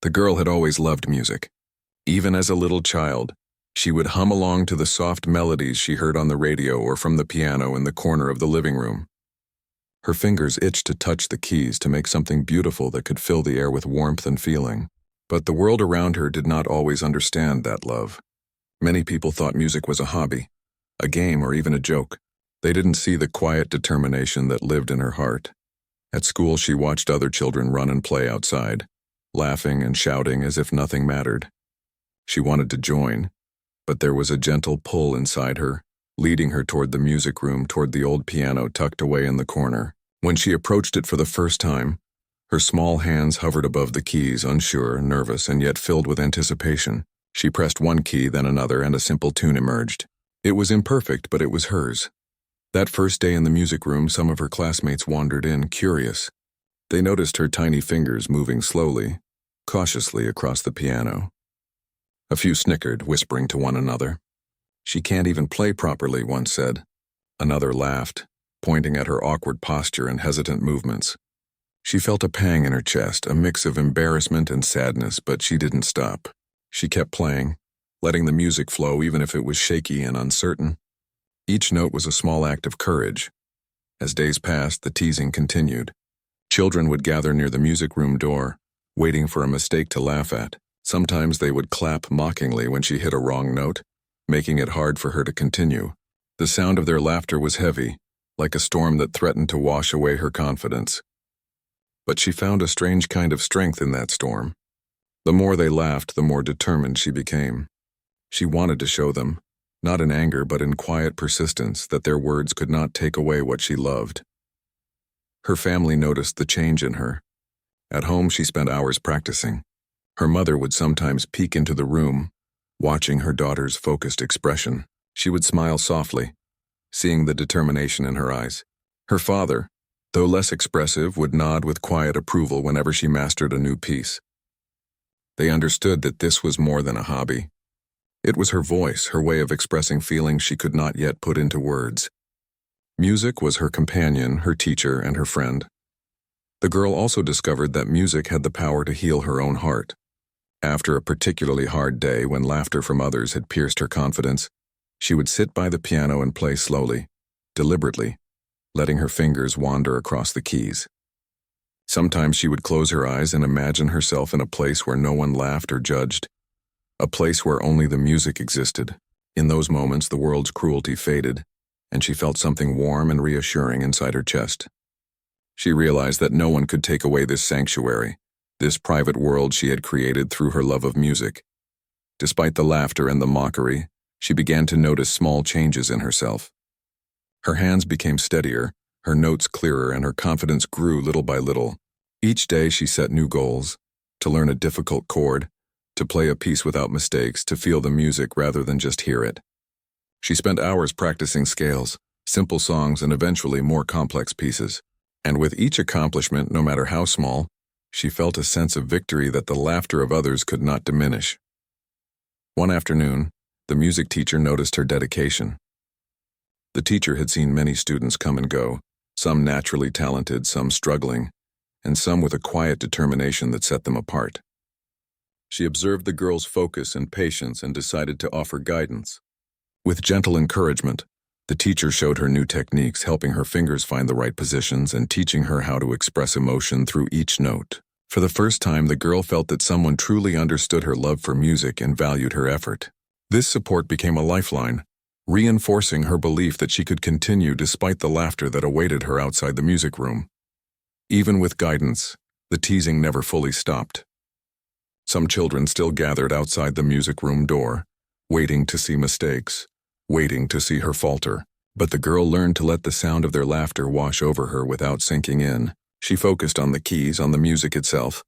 The girl had always loved music. Even as a little child, she would hum along to the soft melodies she heard on the radio or from the piano in the corner of the living room. Her fingers itched to touch the keys to make something beautiful that could fill the air with warmth and feeling. But the world around her did not always understand that love. Many people thought music was a hobby, a game, or even a joke. They didn't see the quiet determination that lived in her heart. At school, she watched other children run and play outside, laughing and shouting as if nothing mattered. She wanted to join, but there was a gentle pull inside her, leading her toward the music room, toward the old piano tucked away in the corner. When she approached it for the first time, her small hands hovered above the keys, unsure, nervous, and yet filled with anticipation. She pressed one key, then another, and a simple tune emerged. It was imperfect, but it was hers. That first day in the music room, some of her classmates wandered in, curious. They noticed her tiny fingers moving slowly, cautiously across the piano. A few snickered, whispering to one another. "She can't even play properly," one said. Another laughed, pointing at her awkward posture and hesitant movements. She felt a pang in her chest, a mix of embarrassment and sadness, but she didn't stop. She kept playing, letting the music flow even if it was shaky and uncertain. Each note was a small act of courage. As days passed, the teasing continued. Children would gather near the music room door, waiting for a mistake to laugh at. Sometimes they would clap mockingly when she hit a wrong note, making it hard for her to continue. The sound of their laughter was heavy, like a storm that threatened to wash away her confidence. But she found a strange kind of strength in that storm. The more they laughed, the more determined she became. She wanted to show them, not in anger but in quiet persistence, that their words could not take away what she loved. Her family noticed the change in her. At home, she spent hours practicing. Her mother would sometimes peek into the room, watching her daughter's focused expression. She would smile softly, seeing the determination in her eyes. Her father, though less expressive, would nod with quiet approval whenever she mastered a new piece. They understood that this was more than a hobby. It was her voice, her way of expressing feelings she could not yet put into words. Music was her companion, her teacher, and her friend. The girl also discovered that music had the power to heal her own heart. After a particularly hard day, when laughter from others had pierced her confidence, she would sit by the piano and play slowly, deliberately, letting her fingers wander across the keys. Sometimes she would close her eyes and imagine herself in a place where no one laughed or judged, a place where only the music existed. In those moments, the world's cruelty faded, and she felt something warm and reassuring inside her chest. She realized that no one could take away this sanctuary, this private world she had created through her love of music. Despite the laughter and the mockery, she began to notice small changes in herself. Her hands became steadier, her notes clearer, and her confidence grew little by little. Each day she set new goals: to learn a difficult chord, to play a piece without mistakes, to feel the music rather than just hear it. She spent hours practicing scales, simple songs, and eventually more complex pieces. And with each accomplishment, no matter how small, she felt a sense of victory that the laughter of others could not diminish. One afternoon, the music teacher noticed her dedication. The teacher had seen many students come and go, some naturally talented, some struggling, and some with a quiet determination that set them apart. She observed the girl's focus and patience and decided to offer guidance. With gentle encouragement, the teacher showed her new techniques, helping her fingers find the right positions and teaching her how to express emotion through each note. For the first time, the girl felt that someone truly understood her love for music and valued her effort. This support became a lifeline, reinforcing her belief that she could continue despite the laughter that awaited her outside the music room. Even with guidance, the teasing never fully stopped. Some children still gathered outside the music room door, waiting to see mistakes, waiting to see her falter. But the girl learned to let the sound of their laughter wash over her without sinking in. She focused on the keys, on the music itself,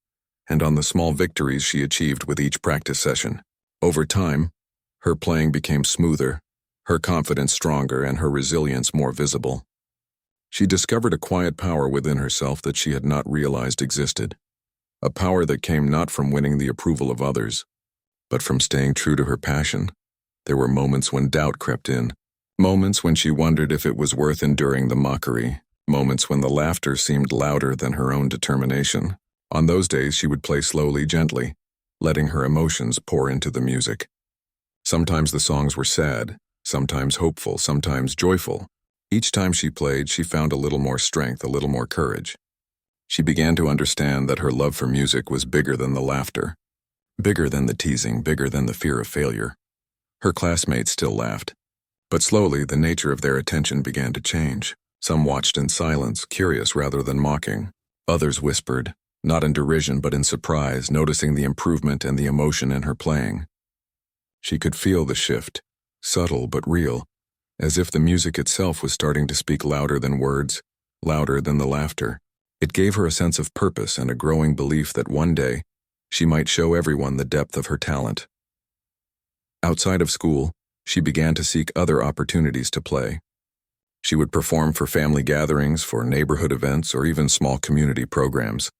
and on the small victories she achieved with each practice session. Over time, her playing became smoother, her confidence stronger, and her resilience more visible. She discovered a quiet power within herself that she had not realized existed, a power that came not from winning the approval of others, but from staying true to her passion. There were moments when doubt crept in, moments when she wondered if it was worth enduring the mockery, moments when the laughter seemed louder than her own determination. On those days, she would play slowly, gently, letting her emotions pour into the music. Sometimes the songs were sad, sometimes hopeful, sometimes joyful. Each time she played, she found a little more strength, a little more courage. She began to understand that her love for music was bigger than the laughter, bigger than the teasing, bigger than the fear of failure. Her classmates still laughed, but slowly the nature of their attention began to change. Some watched in silence, curious rather than mocking. Others whispered, not in derision but in surprise, noticing the improvement and the emotion in her playing. She could feel the shift, subtle but real, as if the music itself was starting to speak louder than words, louder than the laughter. It gave her a sense of purpose and a growing belief that one day she might show everyone the depth of her talent. Outside of school, she began to seek other opportunities to play. She would perform for family gatherings, for neighborhood events, or even small community programs.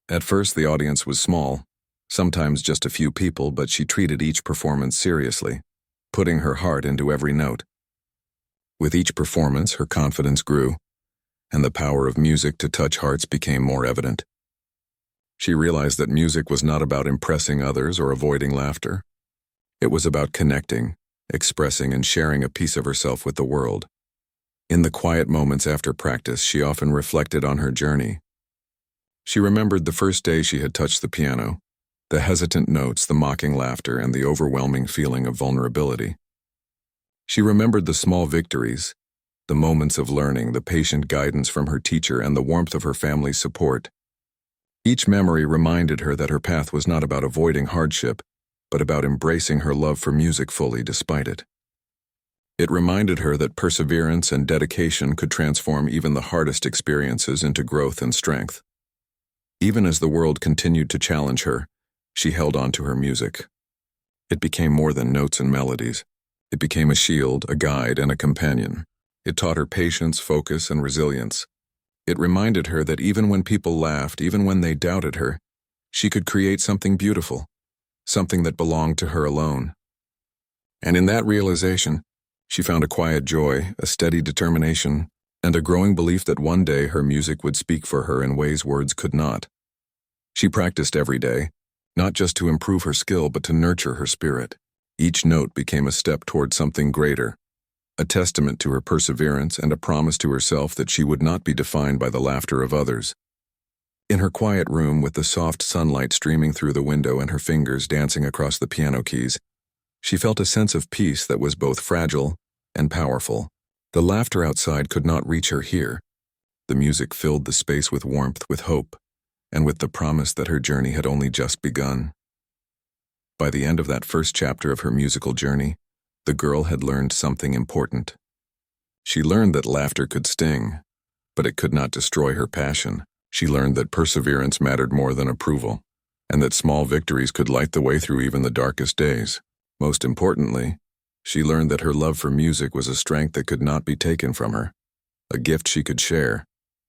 At first, the audience was small, sometimes just a few people, but she treated each performance seriously, putting her heart into every note. With each performance, her confidence grew, and the power of music to touch hearts became more evident. She realized that music was not about impressing others or avoiding laughter. It was about connecting, expressing, and sharing a piece of herself with the world. In the quiet moments after practice, she often reflected on her journey. She remembered the first day she had touched the piano, the hesitant notes, the mocking laughter, and the overwhelming feeling of vulnerability. She remembered the small victories, the moments of learning, the patient guidance from her teacher, and the warmth of her family's support. Each memory reminded her that her path was not about avoiding hardship, but about embracing her love for music fully despite it. It reminded her that perseverance and dedication could transform even the hardest experiences into growth and strength. Even as the world continued to challenge her, she held on to her music. It became more than notes and melodies. It became a shield, a guide, and a companion. It taught her patience, focus, and resilience. It reminded her that even when people laughed, even when they doubted her, she could create something beautiful, something that belonged to her alone. And in that realization, she found a quiet joy, a steady determination, and a growing belief that one day her music would speak for her in ways words could not. She practiced every day, not just to improve her skill but to nurture her spirit. Each note became a step toward something greater, a testament to her perseverance and a promise to herself that she would not be defined by the laughter of others. In her quiet room, with the soft sunlight streaming through the window and her fingers dancing across the piano keys, she felt a sense of peace that was both fragile and powerful. The laughter outside could not reach her here. The music filled the space with warmth, with hope, and with the promise that her journey had only just begun. By the end of that first chapter of her musical journey, the girl had learned something important. She learned that laughter could sting, but it could not destroy her passion. She learned that perseverance mattered more than approval, and that small victories could light the way through even the darkest days. Most importantly, she learned that her love for music was a strength that could not be taken from her, a gift she could share,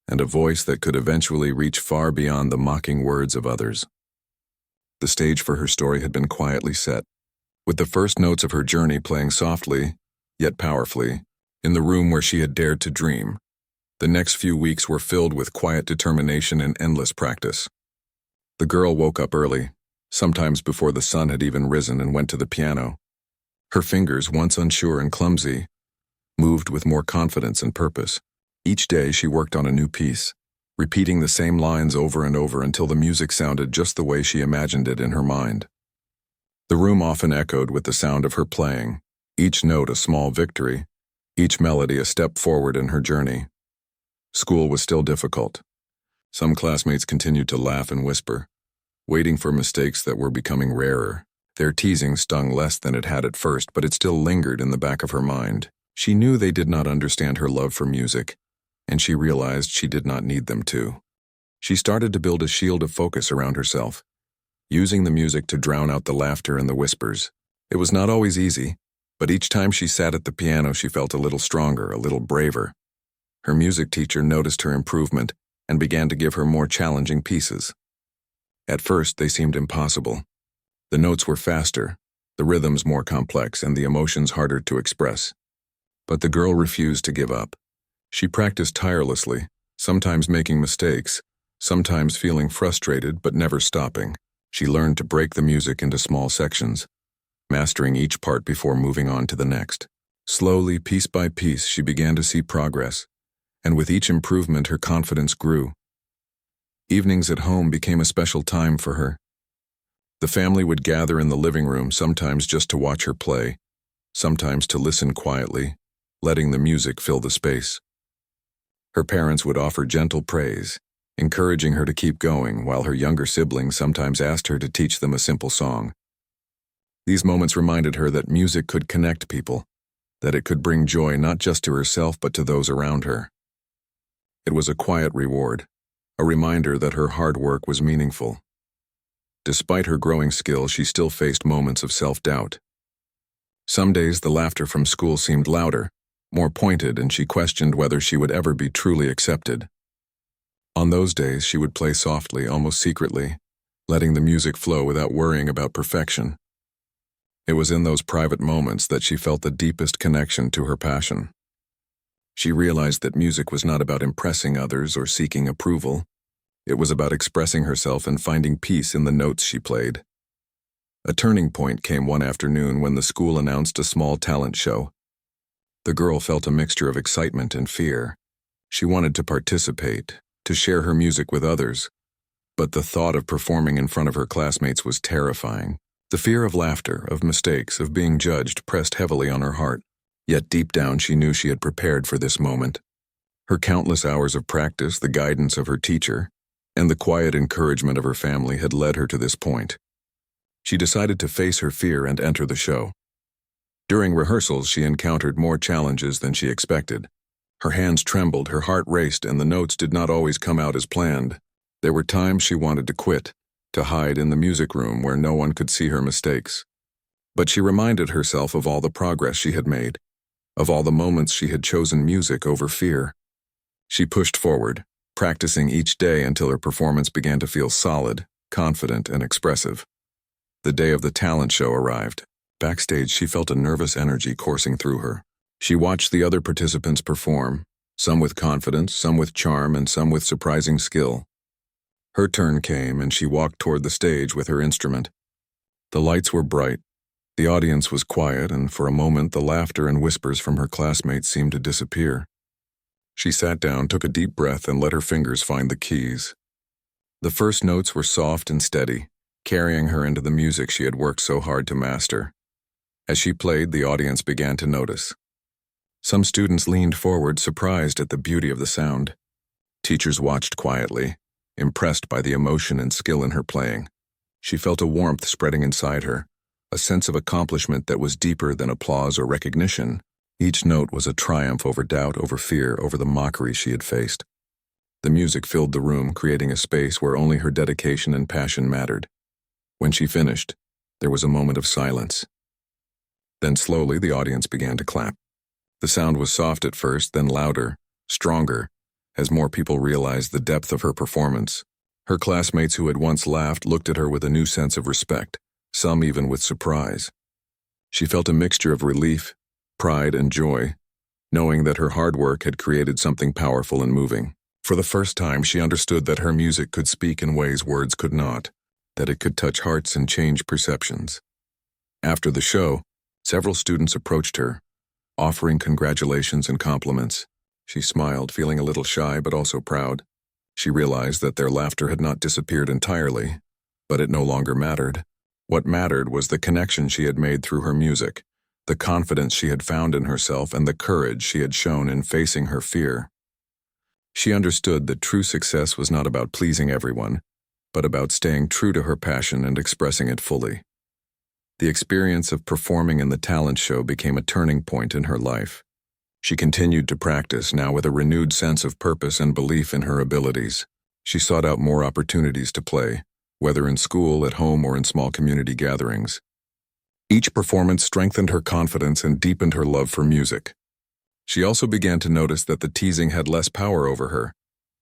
and a voice that could eventually reach far beyond the mocking words of others. The stage for her story had been quietly set, with the first notes of her journey playing softly, yet powerfully, in the room where she had dared to dream. The next few weeks were filled with quiet determination and endless practice. The girl woke up early, sometimes before the sun had even risen, and went to the piano. Her fingers, once unsure and clumsy, moved with more confidence and purpose. Each day she worked on a new piece, repeating the same lines over and over until the music sounded just the way she imagined it in her mind. The room often echoed with the sound of her playing, each note a small victory, each melody a step forward in her journey. School was still difficult. Some classmates continued to laugh and whisper, waiting for mistakes that were becoming rarer. Their teasing stung less than it had at first, but it still lingered in the back of her mind. She knew they did not understand her love for music, and she realized she did not need them to. She started to build a shield of focus around herself, using the music to drown out the laughter and the whispers. It was not always easy, but each time she sat at the piano she felt a little stronger, a little braver. Her music teacher noticed her improvement and began to give her more challenging pieces. At first they seemed impossible. The notes were faster, the rhythms more complex, and the emotions harder to express. But the girl refused to give up. She practiced tirelessly, sometimes making mistakes, sometimes feeling frustrated but never stopping. She learned to break the music into small sections, mastering each part before moving on to the next. Slowly, piece by piece, she began to see progress, and with each improvement her confidence grew. Evenings at home became a special time for her. The family would gather in the living room, sometimes just to watch her play, sometimes to listen quietly, letting the music fill the space. Her parents would offer gentle praise, encouraging her to keep going, while her younger siblings sometimes asked her to teach them a simple song. These moments reminded her that music could connect people, that it could bring joy not just to herself but to those around her. It was a quiet reward, a reminder that her hard work was meaningful. Despite her growing skill, she still faced moments of self-doubt. Some days the laughter from school seemed louder, more pointed, and she questioned whether she would ever be truly accepted. On those days, she would play softly, almost secretly, letting the music flow without worrying about perfection. It was in those private moments that she felt the deepest connection to her passion. She realized that music was not about impressing others or seeking approval. It was about expressing herself and finding peace in the notes she played. A turning point came one afternoon when the school announced a small talent show. The girl felt a mixture of excitement and fear. She wanted to participate, to share her music with others, but the thought of performing in front of her classmates was terrifying. The fear of laughter, of mistakes, of being judged pressed heavily on her heart, yet deep down she knew she had prepared for this moment. Her countless hours of practice, the guidance of her teacher, and the quiet encouragement of her family had led her to this point. She decided to face her fear and enter the show. During rehearsals, she encountered more challenges than she expected. Her hands trembled, her heart raced, and the notes did not always come out as planned. There were times she wanted to quit, to hide in the music room where no one could see her mistakes. But she reminded herself of all the progress she had made, of all the moments she had chosen music over fear. She pushed forward, practicing each day until her performance began to feel solid, confident, and expressive. The day of the talent show arrived. Backstage, she felt a nervous energy coursing through her. She watched the other participants perform, some with confidence, some with charm, and some with surprising skill. Her turn came, and she walked toward the stage with her instrument. The lights were bright, the audience was quiet, and for a moment the laughter and whispers from her classmates seemed to disappear. She sat down, took a deep breath, and let her fingers find the keys. The first notes were soft and steady, carrying her into the music she had worked so hard to master. As she played, the audience began to notice. Some students leaned forward, surprised at the beauty of the sound. Teachers watched quietly, impressed by the emotion and skill in her playing. She felt a warmth spreading inside her, a sense of accomplishment that was deeper than applause or recognition. Each note was a triumph over doubt, over fear, over the mockery she had faced. The music filled the room, creating a space where only her dedication and passion mattered. When she finished, there was a moment of silence. Then slowly the audience began to clap. The sound was soft at first, then louder, stronger, as more people realized the depth of her performance. Her classmates who had once laughed looked at her with a new sense of respect, some even with surprise. She felt a mixture of relief, pride, and joy, knowing that her hard work had created something powerful and moving. For the first time, she understood that her music could speak in ways words could not, that it could touch hearts and change perceptions. After the show, several students approached her, offering congratulations and compliments. She smiled, feeling a little shy but also proud. She realized that their laughter had not disappeared entirely, but it no longer mattered. What mattered was the connection she had made through her music, the confidence she had found in herself, and the courage she had shown in facing her fear. She understood that true success was not about pleasing everyone, but about staying true to her passion and expressing it fully. The experience of performing in the talent show became a turning point in her life. She continued to practice, now with a renewed sense of purpose and belief in her abilities. She sought out more opportunities to play, whether in school, at home, or in small community gatherings. Each performance strengthened her confidence and deepened her love for music. She also began to notice that the teasing had less power over her,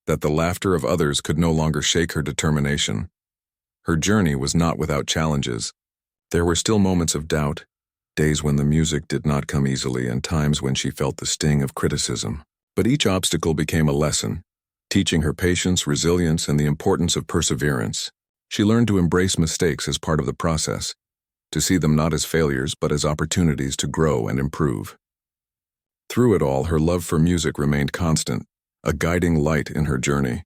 that the laughter of others could no longer shake her determination. Her journey was not without challenges. There were still moments of doubt, days when the music did not come easily, and times when she felt the sting of criticism. But each obstacle became a lesson, teaching her patience, resilience, and the importance of perseverance. She learned to embrace mistakes as part of the process, to see them not as failures but as opportunities to grow and improve. Through it all, her love for music remained constant, a guiding light in her journey.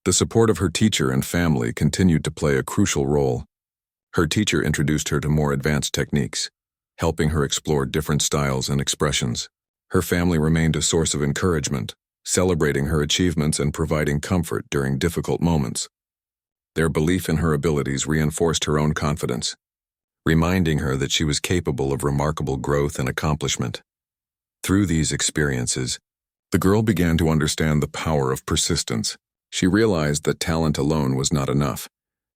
The support of her teacher and family continued to play a crucial role. Her teacher introduced her to more advanced techniques, helping her explore different styles and expressions. Her family remained a source of encouragement, celebrating her achievements and providing comfort during difficult moments. Their belief in her abilities reinforced her own confidence, reminding her that she was capable of remarkable growth and accomplishment. Through these experiences, the girl began to understand the power of persistence. She realized that talent alone was not enough.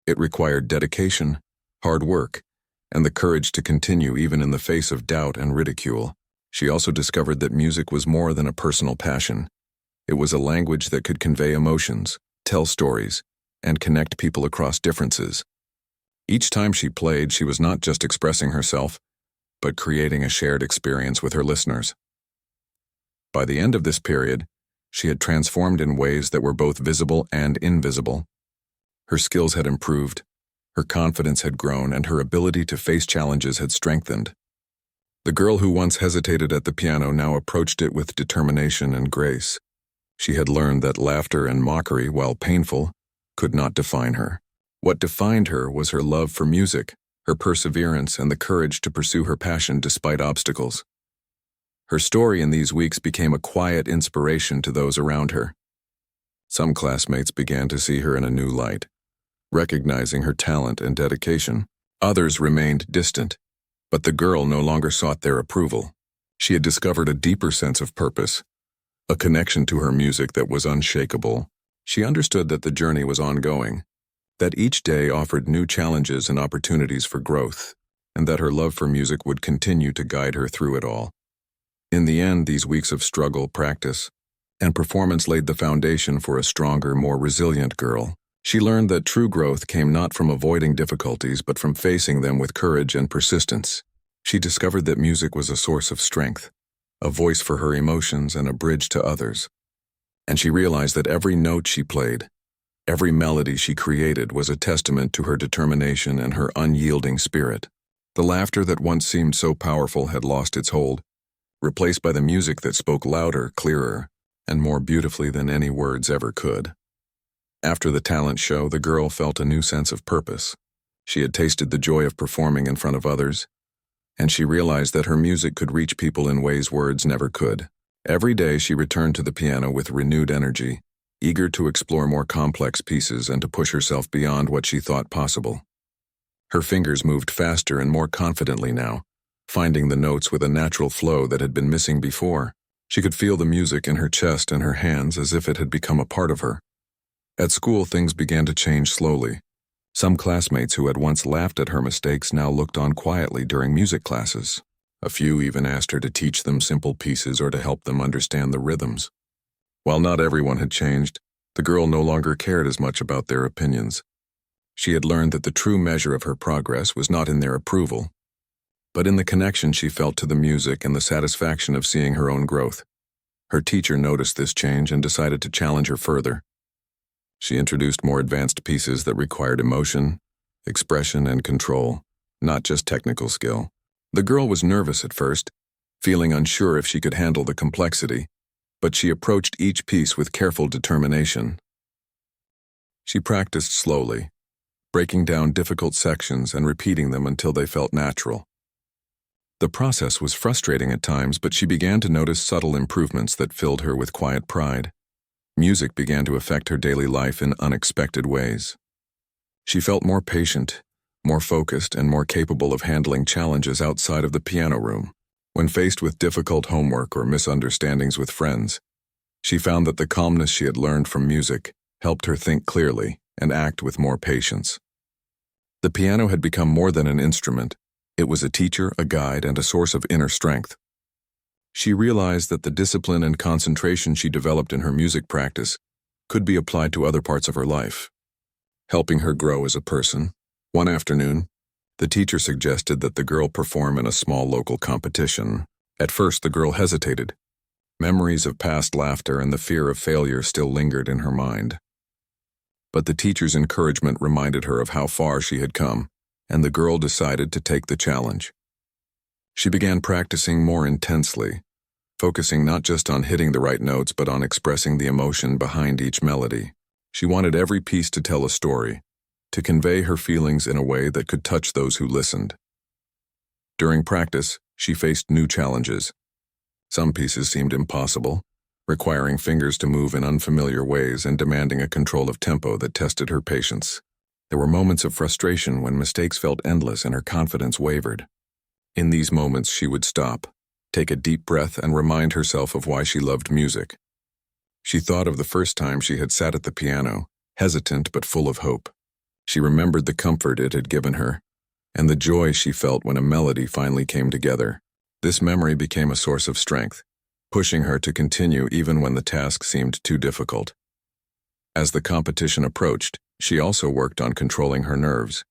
It required dedication, hard work, and the courage to continue even in the face of doubt and ridicule. She also discovered that music was more than a personal passion. It was a language that could convey emotions, tell stories, and connect people across differences. Each time she played, she was not just expressing herself, but creating a shared experience with her listeners. By the end of this period, she had transformed in ways that were both visible and invisible. Her skills had improved, her confidence had grown, and her ability to face challenges had strengthened. The girl who once hesitated at the piano now approached it with determination and grace. She had learned that laughter and mockery, while painful, could not define her. What defined her was her love for music, her perseverance, and the courage to pursue her passion despite obstacles. Her story in these weeks became a quiet inspiration to those around her. Some classmates began to see her in a new light, recognizing her talent and dedication. Others remained distant, but the girl no longer sought their approval. She had discovered a deeper sense of purpose, a connection to her music that was unshakable. She understood that the journey was ongoing, that each day offered new challenges and opportunities for growth, and that her love for music would continue to guide her through it all. In the end, these weeks of struggle, practice, and performance laid the foundation for a stronger, more resilient girl. She learned that true growth came not from avoiding difficulties, but from facing them with courage and persistence. She discovered that music was a source of strength, a voice for her emotions and a bridge to others. And she realized that every note she played, every melody she created was a testament to her determination and her unyielding spirit. The laughter that once seemed so powerful had lost its hold, replaced by the music that spoke louder, clearer, and more beautifully than any words ever could. After the talent show, the girl felt a new sense of purpose. She had tasted the joy of performing in front of others, and she realized that her music could reach people in ways words never could. Every day she returned to the piano with renewed energy, eager to explore more complex pieces and to push herself beyond what she thought possible. Her fingers moved faster and more confidently now, finding the notes with a natural flow that had been missing before. She could feel the music in her chest and her hands as if it had become a part of her. At school, things began to change slowly. Some classmates who had once laughed at her mistakes now looked on quietly during music classes. A few even asked her to teach them simple pieces or to help them understand the rhythms. While not everyone had changed, the girl no longer cared as much about their opinions. She had learned that the true measure of her progress was not in their approval, but in the connection she felt to the music and the satisfaction of seeing her own growth. Her teacher noticed this change and decided to challenge her further. She introduced more advanced pieces that required emotion, expression, and control, not just technical skill. The girl was nervous at first, feeling unsure if she could handle the complexity, but she approached each piece with careful determination. She practiced slowly, breaking down difficult sections and repeating them until they felt natural. The process was frustrating at times, but she began to notice subtle improvements that filled her with quiet pride. Music began to affect her daily life in unexpected ways. She felt more patient, more focused, and more capable of handling challenges outside of the piano room. When faced with difficult homework or misunderstandings with friends, she found that the calmness she had learned from music helped her think clearly and act with more patience. The piano had become more than an instrument. It was a teacher, a guide, and a source of inner strength. She realized that the discipline and concentration she developed in her music practice could be applied to other parts of her life, helping her grow as a person. One afternoon, the teacher suggested that the girl perform in a small local competition. At first, the girl hesitated. Memories of past laughter and the fear of failure still lingered in her mind. But the teacher's encouragement reminded her of how far she had come, and the girl decided to take the challenge. She began practicing more intensely, focusing not just on hitting the right notes but on expressing the emotion behind each melody. She wanted every piece to tell a story, to convey her feelings in a way that could touch those who listened. During practice, she faced new challenges. Some pieces seemed impossible, requiring fingers to move in unfamiliar ways and demanding a control of tempo that tested her patience. There were moments of frustration when mistakes felt endless and her confidence wavered. In these moments, she would stop, take a deep breath, and remind herself of why she loved music. She thought of the first time she had sat at the piano, hesitant but full of hope. She remembered the comfort it had given her, and the joy she felt when a melody finally came together. This memory became a source of strength, pushing her to continue even when the task seemed too difficult. As the competition approached, she also worked on controlling her nerves.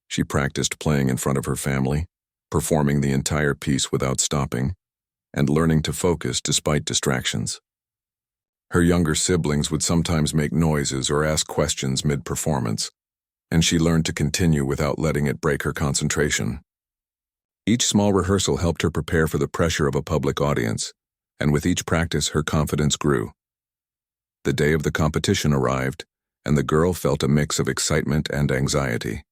She practiced playing in front of her family, performing the entire piece without stopping, and learning to focus despite distractions. Her younger siblings would sometimes make noises or ask questions mid-performance, and she learned to continue without letting it break her concentration. Each small rehearsal helped her prepare for the pressure of a public audience, and with each practice her confidence grew. The day of the competition arrived, and the girl felt a mix of excitement and anxiety.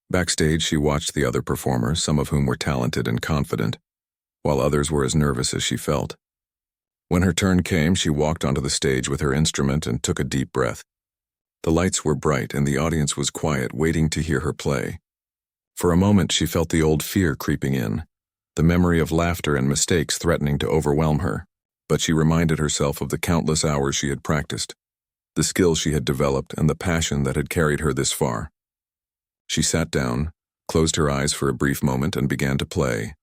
Backstage, she watched the other performers, some of whom were talented and confident, while others were as nervous as she felt. When her turn came, she walked onto the stage with her instrument and took a deep breath. The lights were bright and the audience was quiet, waiting to hear her play. For a moment, she felt the old fear creeping in, the memory of laughter and mistakes threatening to overwhelm her. But she reminded herself of the countless hours she had practiced, the skills she had developed, and the passion that had carried her this far. She sat down, closed her eyes for a brief moment, and began to play.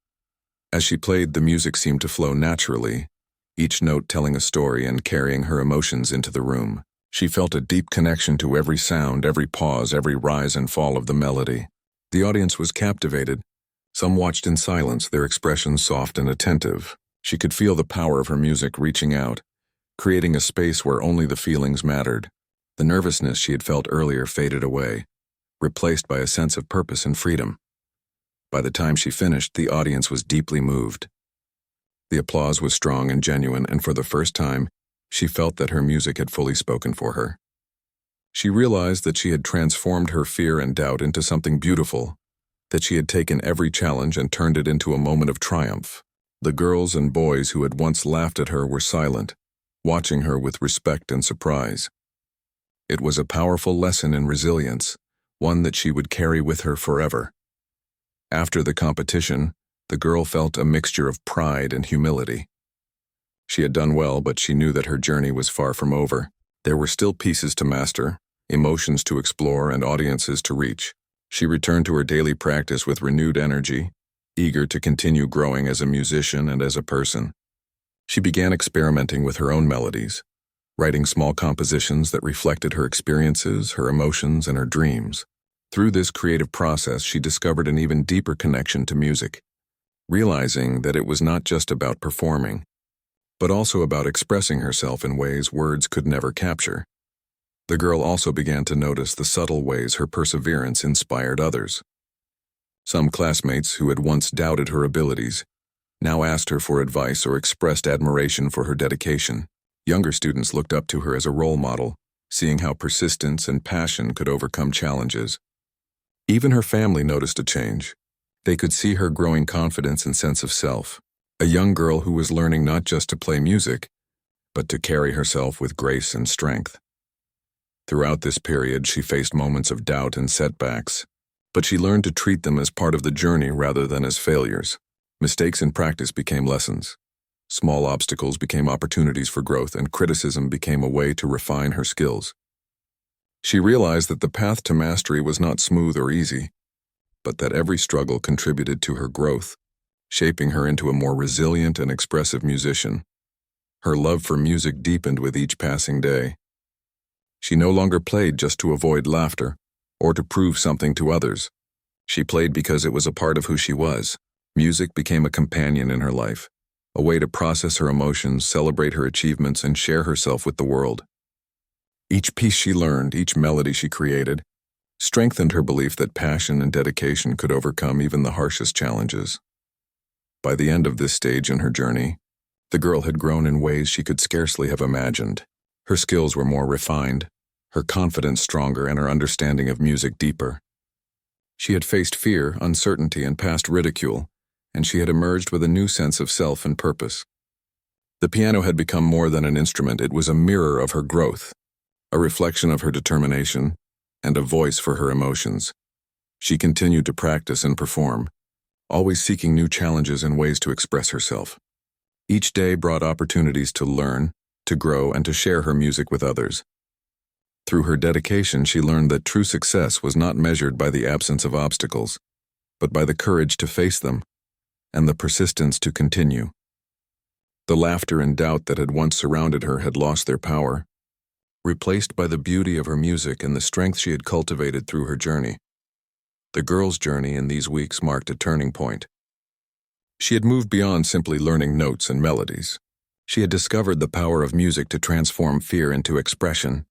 As she played, the music seemed to flow naturally, each note telling a story and carrying her emotions into the room. She felt a deep connection to every sound, every pause, every rise and fall of the melody. The audience was captivated. Some watched in silence, their expressions soft and attentive. She could feel the power of her music reaching out, creating a space where only the feelings mattered. The nervousness she had felt earlier faded away, replaced by a sense of purpose and freedom. By the time she finished, the audience was deeply moved. The applause was strong and genuine, and for the first time, she felt that her music had fully spoken for her. She realized that she had transformed her fear and doubt into something beautiful, that she had taken every challenge and turned it into a moment of triumph. The girls and boys who had once laughed at her were silent, watching her with respect and surprise. It was a powerful lesson in resilience, one that she would carry with her forever. After the competition, the girl felt a mixture of pride and humility. She had done well, but she knew that her journey was far from over. There were still pieces to master, emotions to explore, and audiences to reach. She returned to her daily practice with renewed energy, eager to continue growing as a musician and as a person. She began experimenting with her own melodies, writing small compositions that reflected her experiences, her emotions, and her dreams. Through this creative process, she discovered an even deeper connection to music, realizing that it was not just about performing, but also about expressing herself in ways words could never capture. The girl also began to notice the subtle ways her perseverance inspired others. Some classmates who had once doubted her abilities now asked her for advice or expressed admiration for her dedication. Younger students looked up to her as a role model, seeing how persistence and passion could overcome challenges. Even her family noticed a change. They could see her growing confidence and sense of self, a young girl who was learning not just to play music, but to carry herself with grace and strength. Throughout this period, she faced moments of doubt and setbacks, but she learned to treat them as part of the journey rather than as failures. Mistakes in practice became lessons. Small obstacles became opportunities for growth, and criticism became a way to refine her skills. She realized that the path to mastery was not smooth or easy, but that every struggle contributed to her growth, shaping her into a more resilient and expressive musician. Her love for music deepened with each passing day. She no longer played just to avoid laughter or to prove something to others. She played because it was a part of who she was. Music became a companion in her life, a way to process her emotions, celebrate her achievements, and share herself with the world. Each piece she learned, each melody she created, strengthened her belief that passion and dedication could overcome even the harshest challenges. By the end of this stage in her journey, the girl had grown in ways she could scarcely have imagined. Her skills were more refined, her confidence stronger, and her understanding of music deeper. She had faced fear, uncertainty, and past ridicule, and she had emerged with a new sense of self and purpose. The piano had become more than an instrument. It was a mirror of her growth, a reflection of her determination, and a voice for her emotions. She continued to practice and perform, always seeking new challenges and ways to express herself. Each day brought opportunities to learn, to grow, and to share her music with others. Through her dedication, she learned that true success was not measured by the absence of obstacles, but by the courage to face them and the persistence to continue. The laughter and doubt that had once surrounded her had lost their power, replaced by the beauty of her music and the strength she had cultivated through her journey. The girl's journey in these weeks marked a turning point. She had moved beyond simply learning notes and melodies. She had discovered the power of music to transform fear into expression,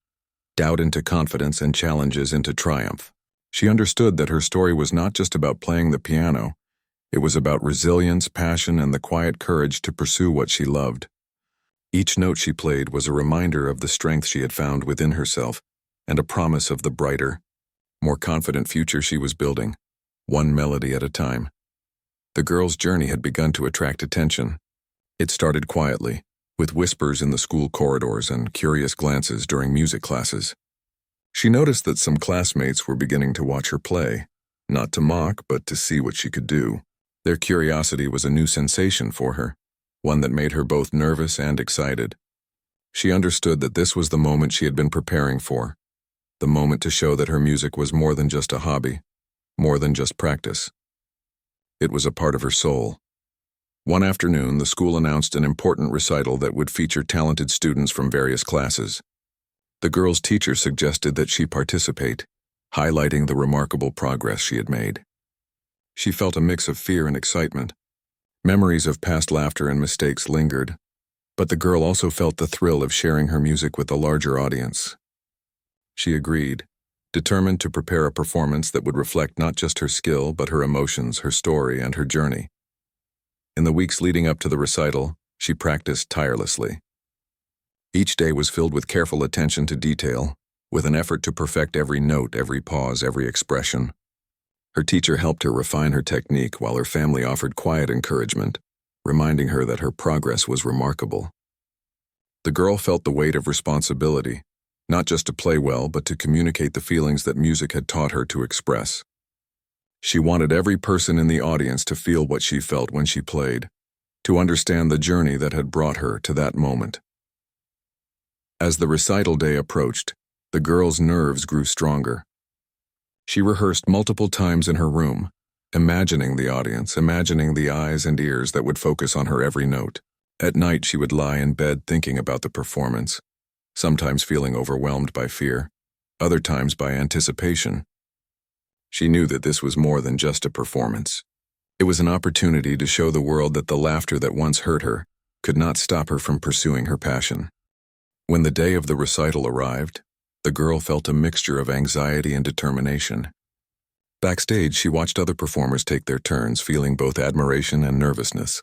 doubt into confidence, and challenges into triumph. She understood that her story was not just about playing the piano. It was about resilience, passion, and the quiet courage to pursue what she loved. Each note she played was a reminder of the strength she had found within herself and a promise of the brighter, more confident future she was building, one melody at a time. The girl's journey had begun to attract attention. It started quietly, with whispers in the school corridors and curious glances during music classes. She noticed that some classmates were beginning to watch her play, not to mock, but to see what she could do. Their curiosity was a new sensation for her, one that made her both nervous and excited. She understood that this was the moment she had been preparing for, the moment to show that her music was more than just a hobby, more than just practice. It was a part of her soul. One afternoon, the school announced an important recital that would feature talented students from various classes. The girl's teacher suggested that she participate, highlighting the remarkable progress she had made. She felt a mix of fear and excitement. Memories of past laughter and mistakes lingered, but the girl also felt the thrill of sharing her music with a larger audience. She agreed, determined to prepare a performance that would reflect not just her skill, but her emotions, her story, and her journey. In the weeks leading up to the recital, she practiced tirelessly. Each day was filled with careful attention to detail, with an effort to perfect every note, every pause, every expression. Her teacher helped her refine her technique while her family offered quiet encouragement, reminding her that her progress was remarkable. The girl felt the weight of responsibility, not just to play well, but to communicate the feelings that music had taught her to express. She wanted every person in the audience to feel what she felt when she played, to understand the journey that had brought her to that moment. As the recital day approached, the girl's nerves grew stronger. She rehearsed multiple times in her room, imagining the audience, imagining the eyes and ears that would focus on her every note. At night, she would lie in bed thinking about the performance, sometimes feeling overwhelmed by fear, other times by anticipation. She knew that this was more than just a performance. It was an opportunity to show the world that the laughter that once hurt her could not stop her from pursuing her passion. When the day of the recital arrived, the girl felt a mixture of anxiety and determination. Backstage, she watched other performers take their turns, feeling both admiration and nervousness.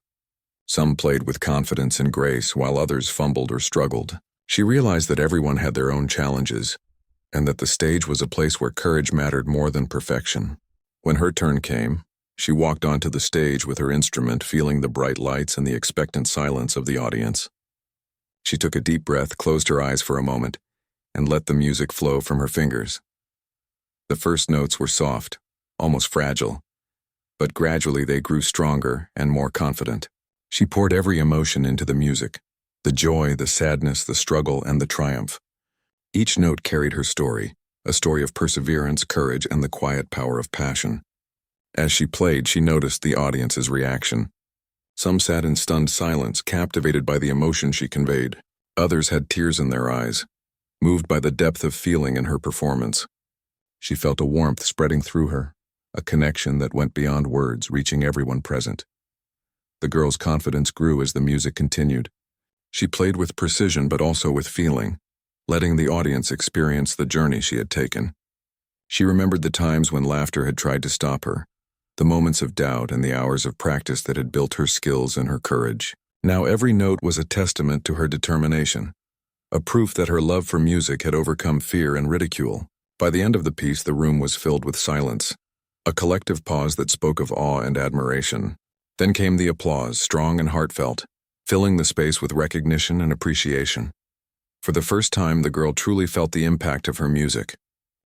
Some played with confidence and grace, while others fumbled or struggled. She realized that everyone had their own challenges, and that the stage was a place where courage mattered more than perfection. When her turn came, she walked onto the stage with her instrument, feeling the bright lights and the expectant silence of the audience. She took a deep breath, closed her eyes for a moment, and let the music flow from her fingers. The first notes were soft, almost fragile, but gradually they grew stronger and more confident. She poured every emotion into the music, the joy, the sadness, the struggle, and the triumph. Each note carried her story, a story of perseverance, courage, and the quiet power of passion. As she played, she noticed the audience's reaction. Some sat in stunned silence, captivated by the emotion she conveyed. Others had tears in their eyes, moved by the depth of feeling in her performance. She felt a warmth spreading through her, a connection that went beyond words, reaching everyone present. The girl's confidence grew as the music continued. She played with precision but also with feeling, letting the audience experience the journey she had taken. She remembered the times when laughter had tried to stop her, the moments of doubt and the hours of practice that had built her skills and her courage. Now every note was a testament to her determination, a proof that her love for music had overcome fear and ridicule. By the end of the piece, the room was filled with silence, a collective pause that spoke of awe and admiration. Then came the applause, strong and heartfelt, filling the space with recognition and appreciation. For the first time, the girl truly felt the impact of her music.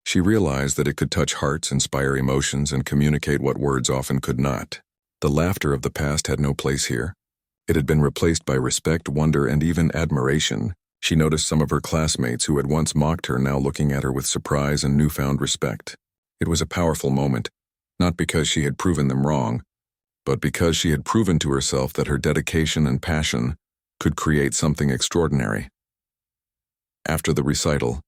She realized that it could touch hearts, inspire emotions, and communicate what words often could not. The laughter of the past had no place here. It had been replaced by respect, wonder, and even admiration. She noticed some of her classmates who had once mocked her now looking at her with surprise and newfound respect. It was a powerful moment, not because she had proven them wrong, but because she had proven to herself that her dedication and passion could create something extraordinary. After the recital,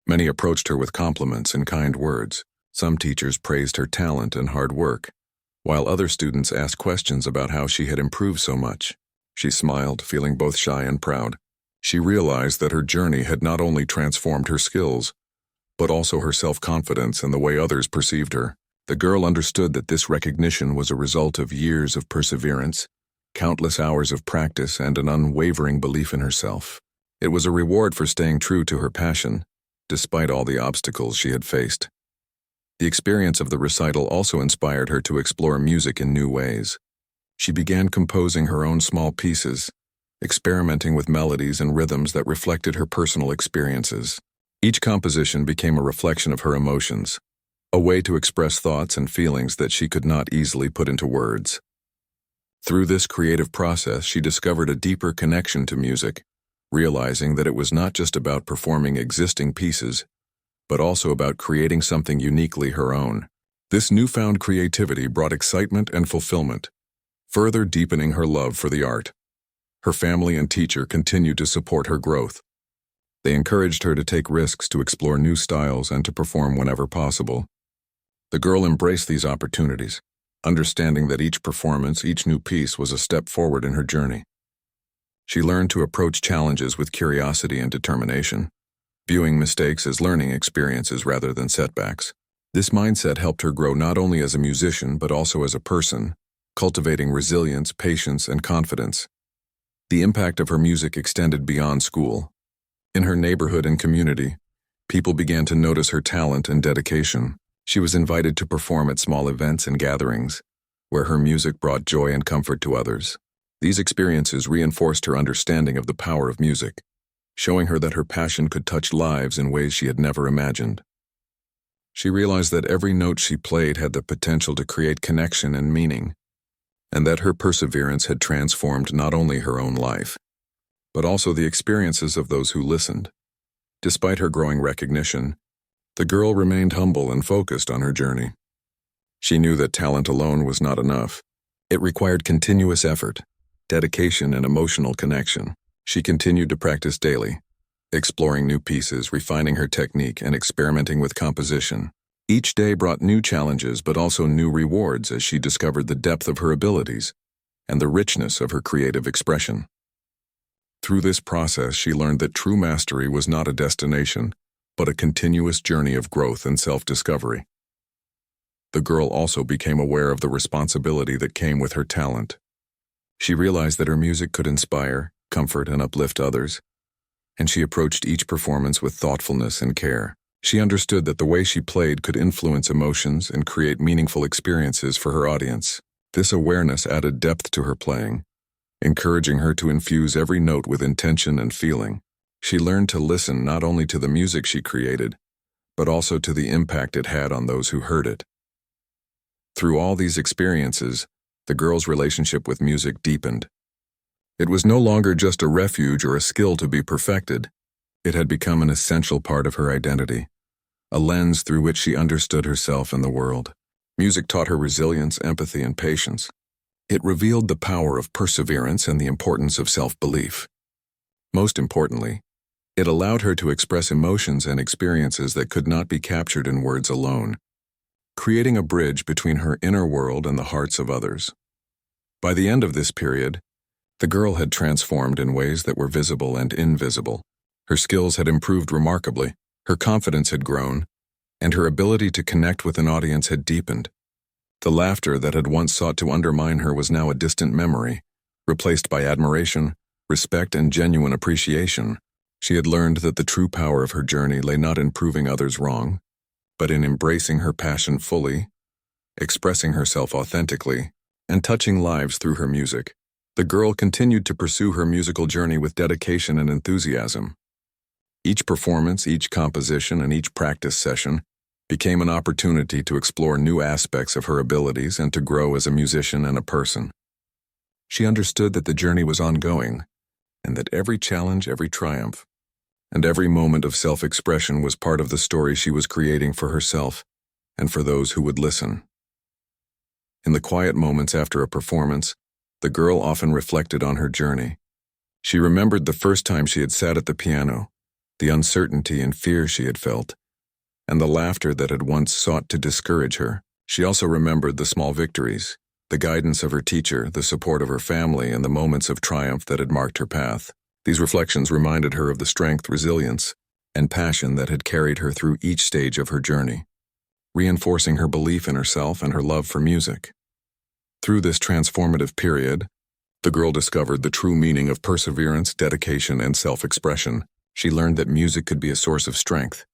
many approached her with compliments and kind words. Some teachers praised her talent and hard work, while other students asked questions about how she had improved so much. She smiled, feeling both shy and proud. She realized that her journey had not only transformed her skills, but also her self-confidence and the way others perceived her. The girl understood that this recognition was a result of years of perseverance, countless hours of practice, and an unwavering belief in herself. It was a reward for staying true to her passion, despite all the obstacles she had faced. The experience of the recital also inspired her to explore music in new ways. She began composing her own small pieces, experimenting with melodies and rhythms that reflected her personal experiences. Each composition became a reflection of her emotions, a way to express thoughts and feelings that she could not easily put into words. Through this creative process, she discovered a deeper connection to music, realizing that it was not just about performing existing pieces, but also about creating something uniquely her own. This newfound creativity brought excitement and fulfillment, further deepening her love for the art. Her family and teacher continued to support her growth. They encouraged her to take risks, to explore new styles, and to perform whenever possible. The girl embraced these opportunities, understanding that each performance, each new piece, was a step forward in her journey. She learned to approach challenges with curiosity and determination, viewing mistakes as learning experiences rather than setbacks. This mindset helped her grow not only as a musician but also as a person, cultivating resilience, patience, and confidence. The impact of her music extended beyond school. In her neighborhood and community, people began to notice her talent and dedication. She was invited to perform at small events and gatherings, where her music brought joy and comfort to others. These experiences reinforced her understanding of the power of music, showing her that her passion could touch lives in ways she had never imagined. She realized that every note she played had the potential to create connection and meaning, and that her perseverance had transformed not only her own life, but also the experiences of those who listened. Despite her growing recognition, the girl remained humble and focused on her journey. She knew that talent alone was not enough. It required continuous effort, dedication, and emotional connection. She continued to practice daily, exploring new pieces, refining her technique, and experimenting with composition. Each day brought new challenges but also new rewards as she discovered the depth of her abilities and the richness of her creative expression. Through this process, she learned that true mastery was not a destination, but a continuous journey of growth and self-discovery. The girl also became aware of the responsibility that came with her talent. She realized that her music could inspire, comfort, and uplift others, and she approached each performance with thoughtfulness and care. She understood that the way she played could influence emotions and create meaningful experiences for her audience. This awareness added depth to her playing, encouraging her to infuse every note with intention and feeling. She learned to listen not only to the music she created, but also to the impact it had on those who heard it. Through all these experiences, the girl's relationship with music deepened. It was no longer just a refuge or a skill to be perfected. It had become an essential part of her identity, a lens through which she understood herself and the world. Music taught her resilience, empathy, and patience. It revealed the power of perseverance and the importance of self-belief. Most importantly, it allowed her to express emotions and experiences that could not be captured in words alone, creating a bridge between her inner world and the hearts of others. By the end of this period, the girl had transformed in ways that were visible and invisible. Her skills had improved remarkably, her confidence had grown, and her ability to connect with an audience had deepened. The laughter that had once sought to undermine her was now a distant memory, replaced by admiration, respect, and genuine appreciation. She had learned that the true power of her journey lay not in proving others wrong, but in embracing her passion fully, expressing herself authentically, and touching lives through her music. The girl continued to pursue her musical journey with dedication and enthusiasm. Each performance, each composition, and each practice session became an opportunity to explore new aspects of her abilities and to grow as a musician and a person. She understood that the journey was ongoing, and that every challenge, every triumph, and every moment of self-expression was part of the story she was creating for herself and for those who would listen. In the quiet moments after a performance, the girl often reflected on her journey. She remembered the first time she had sat at the piano, the uncertainty and fear she had felt, and the laughter that had once sought to discourage her. She also remembered the small victories, the guidance of her teacher, the support of her family, and the moments of triumph that had marked her path. These reflections reminded her of the strength, resilience, and passion that had carried her through each stage of her journey, reinforcing her belief in herself and her love for music. Through this transformative period, the girl discovered the true meaning of perseverance, dedication, and self-expression. She learned that music could be a source of strength,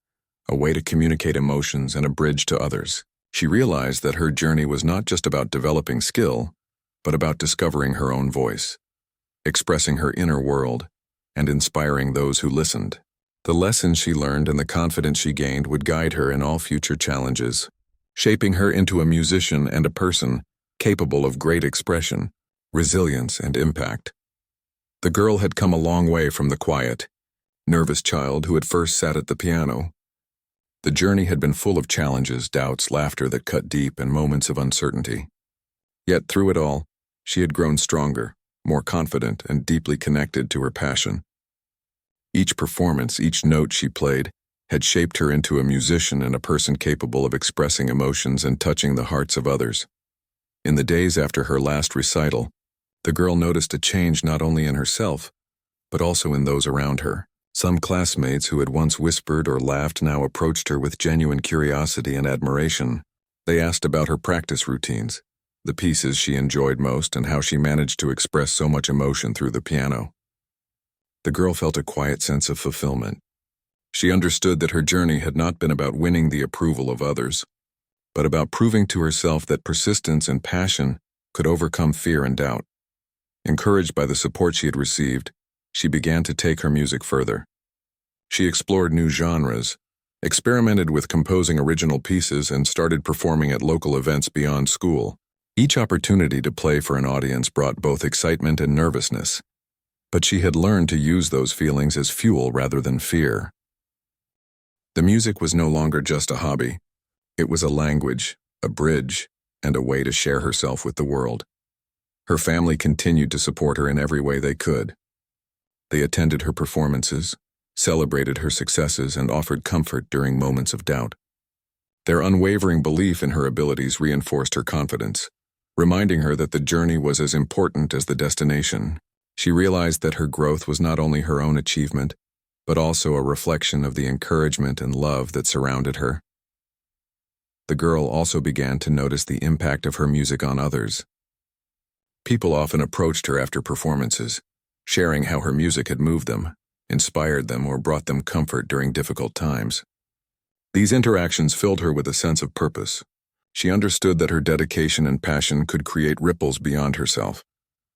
a way to communicate emotions, and a bridge to others. She realized that her journey was not just about developing skill, but about discovering her own voice, expressing her inner world, and inspiring those who listened. The lessons she learned and the confidence she gained would guide her in all future challenges, shaping her into a musician and a person capable of great expression, resilience, and impact. The girl had come a long way from the quiet, nervous child who had first sat at the piano. The journey had been full of challenges, doubts, laughter that cut deep, and moments of uncertainty. Yet through it all, she had grown stronger, more confident, and deeply connected to her passion. Each performance, each note she played, had shaped her into a musician and a person capable of expressing emotions and touching the hearts of others. In the days after her last recital, the girl noticed a change not only in herself, but also in those around her. Some classmates who had once whispered or laughed now approached her with genuine curiosity and admiration. They asked about her practice routines, the pieces she enjoyed most, and how she managed to express so much emotion through the piano. The girl felt a quiet sense of fulfillment. She understood that her journey had not been about winning the approval of others, but about proving to herself that persistence and passion could overcome fear and doubt. Encouraged by the support she had received, she began to take her music further. She explored new genres, experimented with composing original pieces, and started performing at local events beyond school. Each opportunity to play for an audience brought both excitement and nervousness, but she had learned to use those feelings as fuel rather than fear. The music was no longer just a hobby. It was a language, a bridge, and a way to share herself with the world. Her family continued to support her in every way they could. They attended her performances, celebrated her successes, and offered comfort during moments of doubt. Their unwavering belief in her abilities reinforced her confidence, reminding her that the journey was as important as the destination. She realized that her growth was not only her own achievement, but also a reflection of the encouragement and love that surrounded her. The girl also began to notice the impact of her music on others. People often approached her after performances, sharing how her music had moved them, inspired them, or brought them comfort during difficult times. These interactions filled her with a sense of purpose. She understood that her dedication and passion could create ripples beyond herself,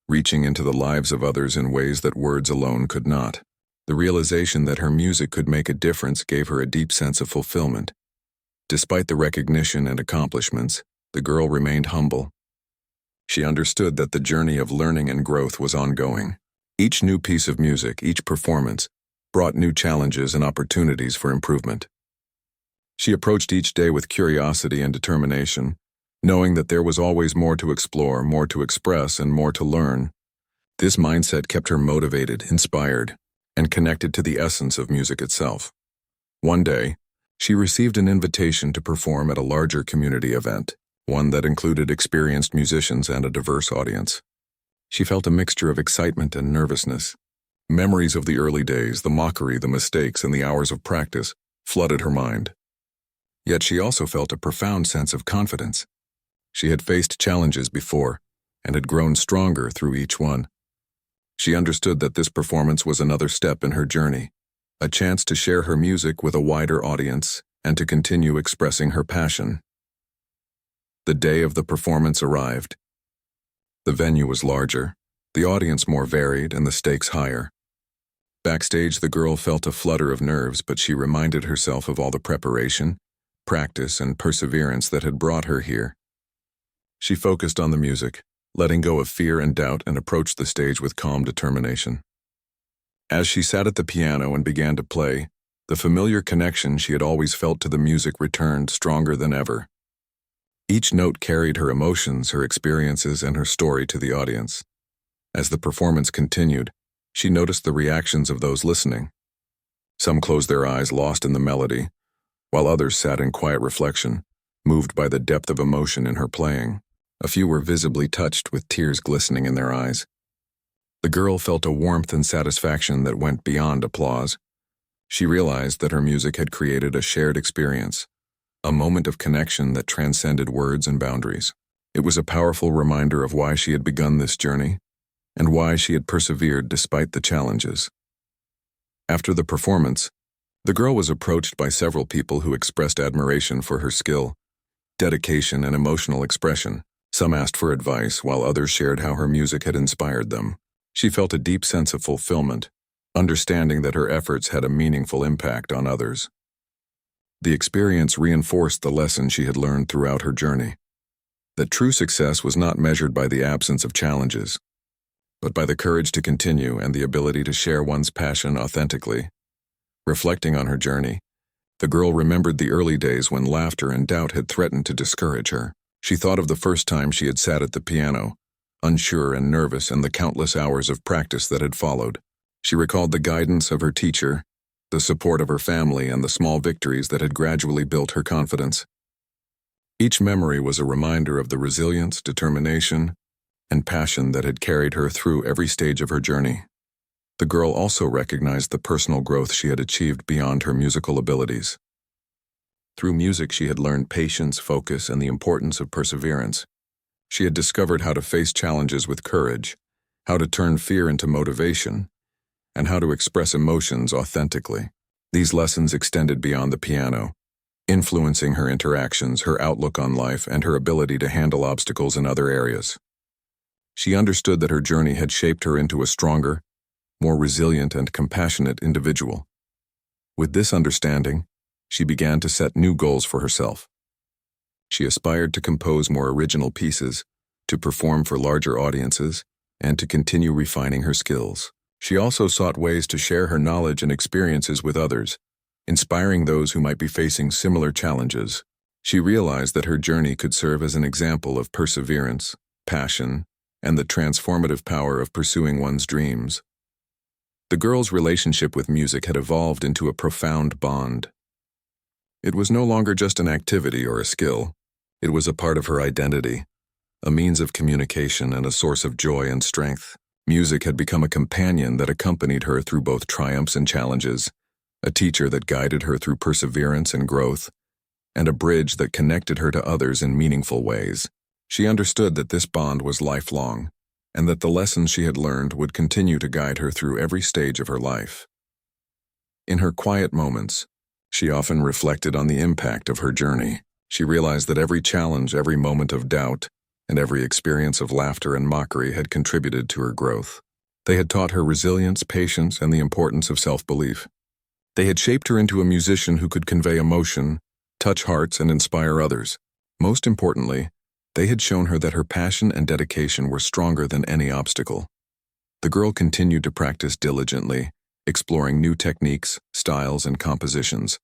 reaching into the lives of others in ways that words alone could not. The realization that her music could make a difference gave her a deep sense of fulfillment. Despite the recognition and accomplishments, the girl remained humble. She understood that the journey of learning and growth was ongoing. Each new piece of music, each performance, brought new challenges and opportunities for improvement. She approached each day with curiosity and determination, knowing that there was always more to explore, more to express, and more to learn. This mindset kept her motivated, inspired, and connected to the essence of music itself. One day, she received an invitation to perform at a larger community event, one that included experienced musicians and a diverse audience. She felt a mixture of excitement and nervousness, Memories of the early days, the mockery, the mistakes, and the hours of practice flooded her mind. Yet she also felt a profound sense of confidence. She had faced challenges before and had grown stronger through each one. She understood that this performance was another step in her journey, a chance to share her music with a wider audience and to continue expressing her passion. The day of the performance arrived. The venue was larger, the audience more varied, and the stakes higher. Backstage, the girl felt a flutter of nerves, but she reminded herself of all the preparation, practice, and perseverance that had brought her here. She focused on the music, letting go of fear and doubt, and approached the stage with calm determination. As she sat at the piano and began to play, the familiar connection she had always felt to the music returned stronger than ever. Each note carried her emotions, her experiences, and her story to the audience. As the performance continued, she noticed the reactions of those listening. Some closed their eyes, lost in the melody, while others sat in quiet reflection, moved by the depth of emotion in her playing. A few were visibly touched, with tears glistening in their eyes. The girl felt a warmth and satisfaction that went beyond applause. She realized that her music had created a shared experience, a moment of connection that transcended words and boundaries. It was a powerful reminder of why she had begun this journey and why she had persevered despite the challenges. After the performance, the girl was approached by several people who expressed admiration for her skill, dedication, and emotional expression. Some asked for advice, while others shared how her music had inspired them. She felt a deep sense of fulfillment, understanding that her efforts had a meaningful impact on others. The experience reinforced the lesson she had learned throughout her journey, that true success was not measured by the absence of challenges, but by the courage to continue and the ability to share one's passion authentically. Reflecting on her journey, the girl remembered the early days when laughter and doubt had threatened to discourage her. She thought of the first time she had sat at the piano, unsure and nervous, and the countless hours of practice that had followed. She recalled the guidance of her teacher, the support of her family, and the small victories that had gradually built her confidence. Each memory was a reminder of the resilience, determination, and passion that had carried her through every stage of her journey. The girl also recognized the personal growth she had achieved beyond her musical abilities. Through music, she had learned patience, focus, and the importance of perseverance. She had discovered how to face challenges with courage, how to turn fear into motivation, and how to express emotions authentically. These lessons extended beyond the piano, influencing her interactions, her outlook on life, and her ability to handle obstacles in other areas. She understood that her journey had shaped her into a stronger, more resilient, and compassionate individual. With this understanding, she began to set new goals for herself. She aspired to compose more original pieces, to perform for larger audiences, and to continue refining her skills. She also sought ways to share her knowledge and experiences with others, inspiring those who might be facing similar challenges. She realized that her journey could serve as an example of perseverance, passion, and the transformative power of pursuing one's dreams. The girl's relationship with music had evolved into a profound bond. It was no longer just an activity or a skill. It was a part of her identity, a means of communication and a source of joy and strength. Music had become a companion that accompanied her through both triumphs and challenges, a teacher that guided her through perseverance and growth, and a bridge that connected her to others in meaningful ways. She understood that this bond was lifelong, and that the lessons she had learned would continue to guide her through every stage of her life. In her quiet moments, she often reflected on the impact of her journey. She realized that every challenge, every moment of doubt, and every experience of laughter and mockery had contributed to her growth. They had taught her resilience, patience, and the importance of self-belief. They had shaped her into a musician who could convey emotion, touch hearts, and inspire others. Most importantly, they had shown her that her passion and dedication were stronger than any obstacle. The girl continued to practice diligently, exploring new techniques, styles, and compositions.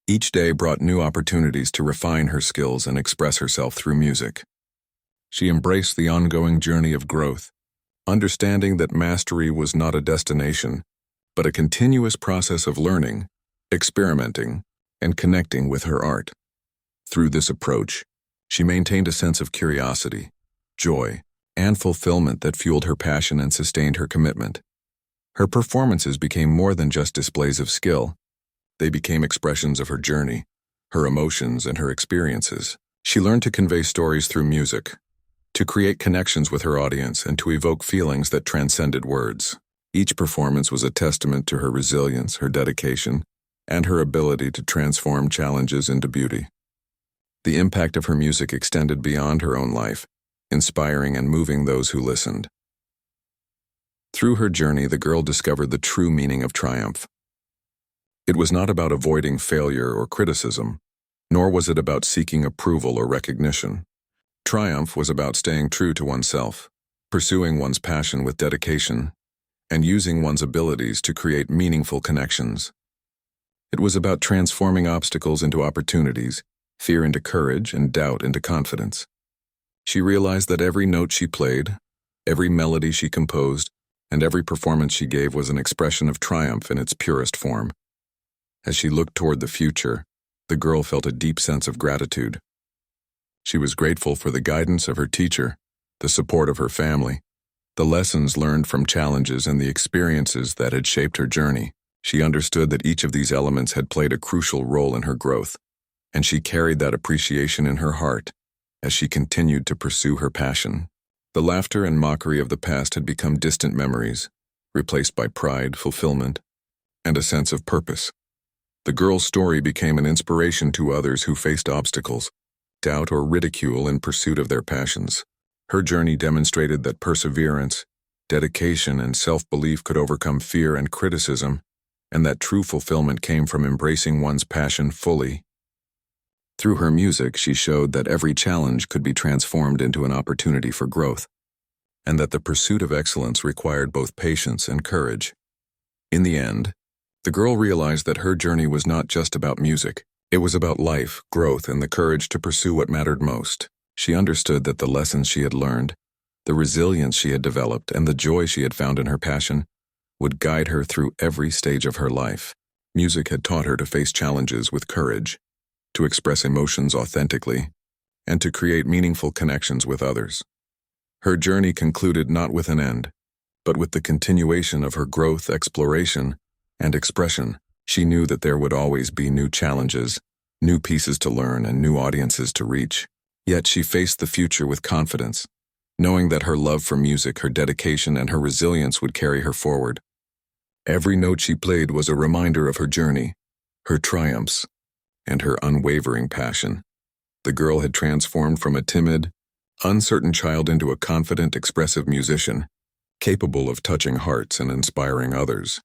Each day brought new opportunities to refine her skills and express herself through music. She embraced the ongoing journey of growth, understanding that mastery was not a destination, but a continuous process of learning, experimenting, and connecting with her art. Through this approach, she maintained a sense of curiosity, joy, and fulfillment that fueled her passion and sustained her commitment. Her performances became more than just displays of skill. They became expressions of her journey, her emotions, and her experiences. She learned to convey stories through music, to create connections with her audience, and to evoke feelings that transcended words. Each performance was a testament to her resilience, her dedication, and her ability to transform challenges into beauty. The impact of her music extended beyond her own life, inspiring and moving those who listened. Through her journey, the girl discovered the true meaning of triumph. It was not about avoiding failure or criticism, nor was it about seeking approval or recognition. Triumph was about staying true to oneself, pursuing one's passion with dedication, and using one's abilities to create meaningful connections. It was about transforming obstacles into opportunities, fear into courage, and doubt into confidence. She realized that every note she played, every melody she composed, and every performance she gave was an expression of triumph in its purest form. As she looked toward the future, the girl felt a deep sense of gratitude. She was grateful for the guidance of her teacher, the support of her family, the lessons learned from challenges, and the experiences that had shaped her journey. She understood that each of these elements had played a crucial role in her growth, and she carried that appreciation in her heart as she continued to pursue her passion. The laughter and mockery of the past had become distant memories, replaced by pride, fulfillment, and a sense of purpose. The girl's story became an inspiration to others who faced obstacles, doubt, or ridicule in pursuit of their passions. Her journey demonstrated that perseverance, dedication, and self-belief could overcome fear and criticism, and that true fulfillment came from embracing one's passion fully. Through her music, she showed that every challenge could be transformed into an opportunity for growth, and that the pursuit of excellence required both patience and courage. In the end, the girl realized that her journey was not just about music. It was about life, growth, and the courage to pursue what mattered most. She understood that the lessons she had learned, the resilience she had developed, and the joy she had found in her passion would guide her through every stage of her life. Music had taught her to face challenges with courage, to express emotions authentically, and to create meaningful connections with others. Her journey concluded not with an end, but with the continuation of her growth, exploration, and expression. She knew that there would always be new challenges, new pieces to learn, and new audiences to reach. Yet she faced the future with confidence, knowing that her love for music, her dedication, and her resilience would carry her forward. Every note she played was a reminder of her journey, her triumphs, and her unwavering passion. The girl had transformed from a timid, uncertain child into a confident, expressive musician, capable of touching hearts and inspiring others.